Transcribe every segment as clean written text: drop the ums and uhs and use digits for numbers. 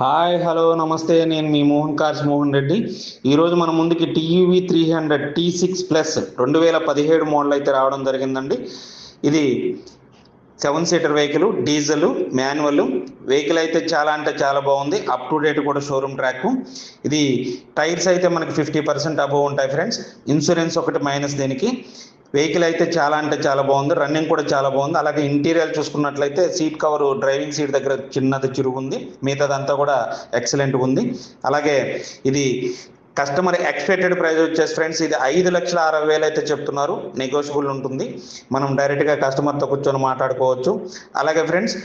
Hi hello నమస్తే, నేను మీ మోహన్ రెడ్డి. ఈరోజు మన ముందుకి టీయూవీ 300 T6 ప్లస్ 2017 మోడల్ అయితే రావడం జరిగిందండి. ఇది 7 seater vehicle, diesel, manual vehicle అయితే చాలా అంటే చాలా బాగుంది. అప్ టు డేట్ కూడా షోరూమ్ ట్రాక్. ఇది టైర్స్ అయితే మనకి 50% అబోవ్ ఉంటాయి ఫ్రెండ్స్. ఇన్సూరెన్స్ ఒకటి మైనస్ దీనికి. వెహికల్ అయితే చాలా అంటే చాలా బాగుంది, రన్నింగ్ కూడా చాలా బాగుంది. అలాగే ఇంటీరియర్ చూసుకున్నట్లయితే సీట్ కవర్ డ్రైవింగ్ సీట్ దగ్గర చిన్నది చిరుగుంది, మిగతాదంతా కూడా ఎక్సలెంట్గా ఉంది. అలాగే ఇది కస్టమర్ ఎక్స్పెక్టెడ్ ప్రైస్ వచ్చేసి ఫ్రెండ్స్ ఇది 5,60,000 అయితే చెప్తున్నారు. నెగోషియబుల్ ఉంటుంది, మనం డైరెక్ట్గా కస్టమర్తో కూర్చొని మాట్లాడుకోవచ్చు. అలాగే ఫ్రెండ్స్,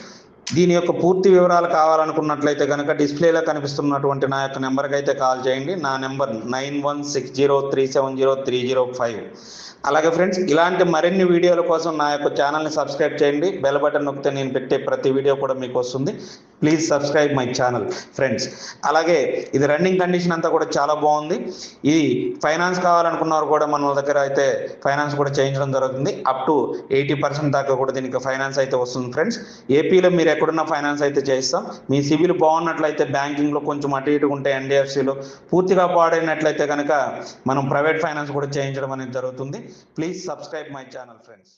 దీని యొక్క పూర్తి వివరాలు కావాలనుకున్నట్లయితే కనుక డిస్ప్లేలో కనిపిస్తున్నటువంటి నా యొక్క నెంబర్కి అయితే కాల్ చేయండి. నా నెంబర్ 9160370305. అలాగే ఫ్రెండ్స్, ఇలాంటి మరిన్ని వీడియోల కోసం నా యొక్క ఛానల్ని సబ్స్క్రైబ్ చేయండి. బెల్ బటన్ నొక్కితే నేను పెట్టే ప్రతి వీడియో కూడా మీకు వస్తుంది. Please subscribe my channel friends. అలాగే ఇది రన్నింగ్ కండిషన్ అంతా కూడా చాలా బాగుంది. ఇది ఫైనాన్స్ కావాలనుకున్నవారు కూడా మన దగ్గర అయితే ఫైనాన్స్ కూడా చేయించడం జరుగుతుంది. అప్ టు 80% దాకా కూడా దీనికి ఫైనాన్స్ అయితే వస్తుంది ఫ్రెండ్స్. ఏపీలో మీరు ఎక్కడున్న ఫైనాన్స్ అయితే చేయిస్తాం. మీ సిబిల్ బాగున్నట్లయితే బ్యాంకింగ్లో కొంచెం అటు ఇటు ఉంటే ఎన్డిఎఫ్సిలో, పూర్తిగా పాడైనట్లయితే కనుక మనం ప్రైవేట్ ఫైనాన్స్ కూడా చేయించడం అనేది జరుగుతుంది. Please subscribe my channel friends.